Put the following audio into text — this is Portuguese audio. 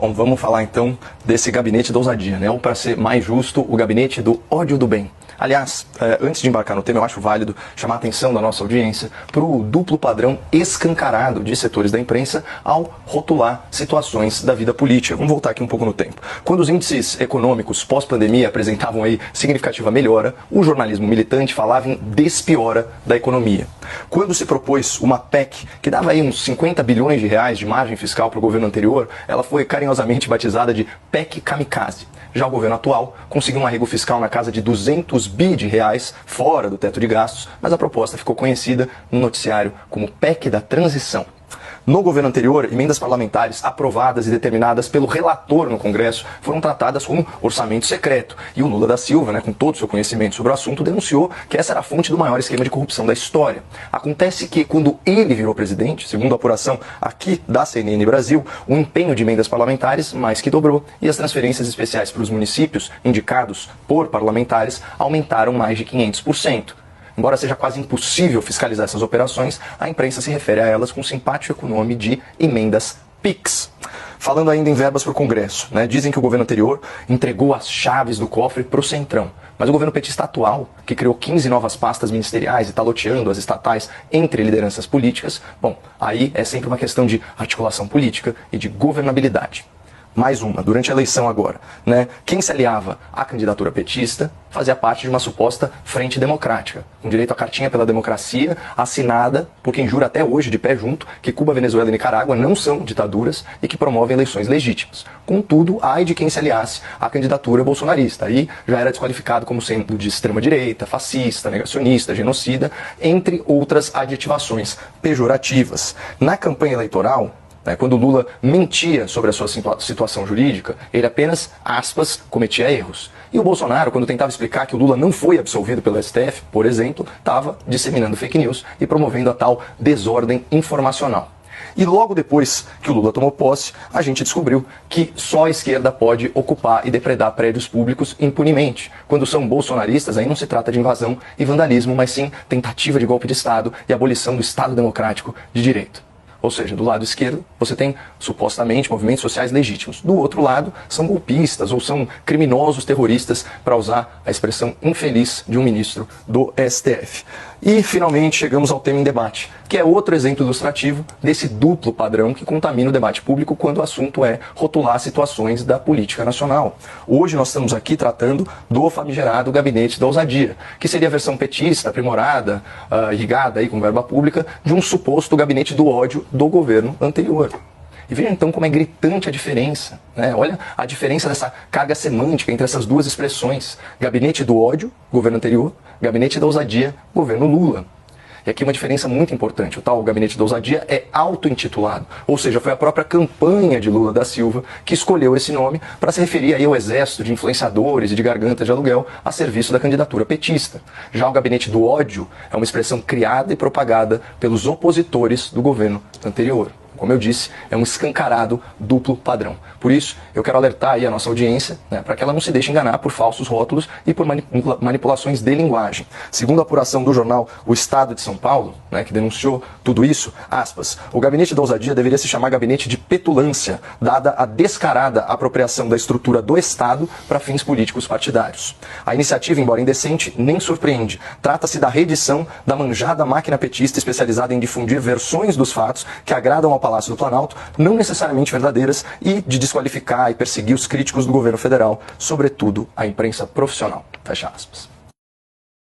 Bom, vamos falar então desse gabinete da ousadia, né? Ou para ser mais justo, o gabinete do ódio do bem. Aliás, antes de embarcar no tema, eu acho válido chamar a atenção da nossa audiência para o duplo padrão escancarado de setores da imprensa ao rotular situações da vida política. Vamos voltar aqui um pouco no tempo. Quando os índices econômicos pós-pandemia apresentavam aí significativa melhora, o jornalismo militante falava em despiora da economia. Quando se propôs uma PEC que dava aí uns 50 bilhões de reais de margem fiscal para o governo anterior, ela foi carinhosamente batizada de PEC Kamikaze. Já o governo atual conseguiu um arrego fiscal na casa de 200 bi de reais fora do teto de gastos, mas a proposta ficou conhecida no noticiário como PEC da Transição. No governo anterior, emendas parlamentares aprovadas e determinadas pelo relator no Congresso foram tratadas como orçamento secreto. E o Lula da Silva, com todo o seu conhecimento sobre o assunto, denunciou que essa era a fonte do maior esquema de corrupção da história. Acontece que, quando ele virou presidente, segundo a apuração aqui da CNN Brasil, o empenho de emendas parlamentares mais que dobrou e as transferências especiais para os municípios, indicados por parlamentares, aumentaram mais de 500%. Embora seja quase impossível fiscalizar essas operações, a imprensa se refere a elas com o simpático nome de emendas PIX. Falando ainda em verbas para o Congresso, dizem que o governo anterior entregou as chaves do cofre para o Centrão. Mas o governo petista atual, que criou 15 novas pastas ministeriais e está loteando as estatais entre lideranças políticas, bom, aí é sempre uma questão de articulação política e de governabilidade. Mais uma, durante a eleição agora, quem se aliava à candidatura petista fazia parte de uma suposta frente democrática, com direito à cartinha pela democracia, assinada por quem jura até hoje, de pé junto, que Cuba, Venezuela e Nicarágua não são ditaduras e que promovem eleições legítimas. Contudo, ai de quem se aliasse à candidatura bolsonarista, aí já era desqualificado como sendo de extrema-direita, fascista, negacionista, genocida, entre outras adjetivações pejorativas. Na campanha eleitoral, quando Lula mentia sobre a sua situação jurídica, ele apenas, aspas, cometia erros. E o Bolsonaro, quando tentava explicar que o Lula não foi absolvido pelo STF, por exemplo, estava disseminando fake news e promovendo a tal desordem informacional. E logo depois que o Lula tomou posse, a gente descobriu que só a esquerda pode ocupar e depredar prédios públicos impunemente. Quando são bolsonaristas, aí não se trata de invasão e vandalismo, mas sim tentativa de golpe de Estado e abolição do Estado democrático de direito. Ou seja, do lado esquerdo, você tem, supostamente, movimentos sociais legítimos. Do outro lado, são golpistas ou são criminosos terroristas, para usar a expressão infeliz de um ministro do STF. E, finalmente, chegamos ao tema em debate, que é outro exemplo ilustrativo desse duplo padrão que contamina o debate público quando o assunto é rotular situações da política nacional. Hoje nós estamos aqui tratando do famigerado gabinete da ousadia, que seria a versão petista, aprimorada, irrigada aí com verba pública, de um suposto gabinete do ódio do governo anterior. E veja então como é gritante a diferença. Olha a diferença dessa carga semântica entre essas duas expressões. Gabinete do ódio, governo anterior, gabinete da ousadia, governo Lula. E aqui uma diferença muito importante. O tal gabinete da ousadia é auto-intitulado. Ou seja, foi a própria campanha de Lula da Silva que escolheu esse nome para se referir aí ao exército de influenciadores e de gargantas de aluguel a serviço da candidatura petista. Já o gabinete do ódio é uma expressão criada e propagada pelos opositores do governo anterior. Como eu disse, é um escancarado duplo padrão. Por isso, eu quero alertar aí a nossa audiência, para que ela não se deixe enganar por falsos rótulos e por manipulações de linguagem. Segundo a apuração do jornal O Estado de São Paulo, que denunciou tudo isso, aspas, o gabinete da ousadia deveria se chamar gabinete de petulância, dada a descarada apropriação da estrutura do Estado para fins políticos partidários. A iniciativa, embora indecente, nem surpreende. Trata-se da reedição da manjada máquina petista especializada em difundir versões dos fatos que agradam ao Palácio do Planalto, não necessariamente verdadeiras, e de desqualificar e perseguir os críticos do governo federal, sobretudo a imprensa profissional. Fecha aspas.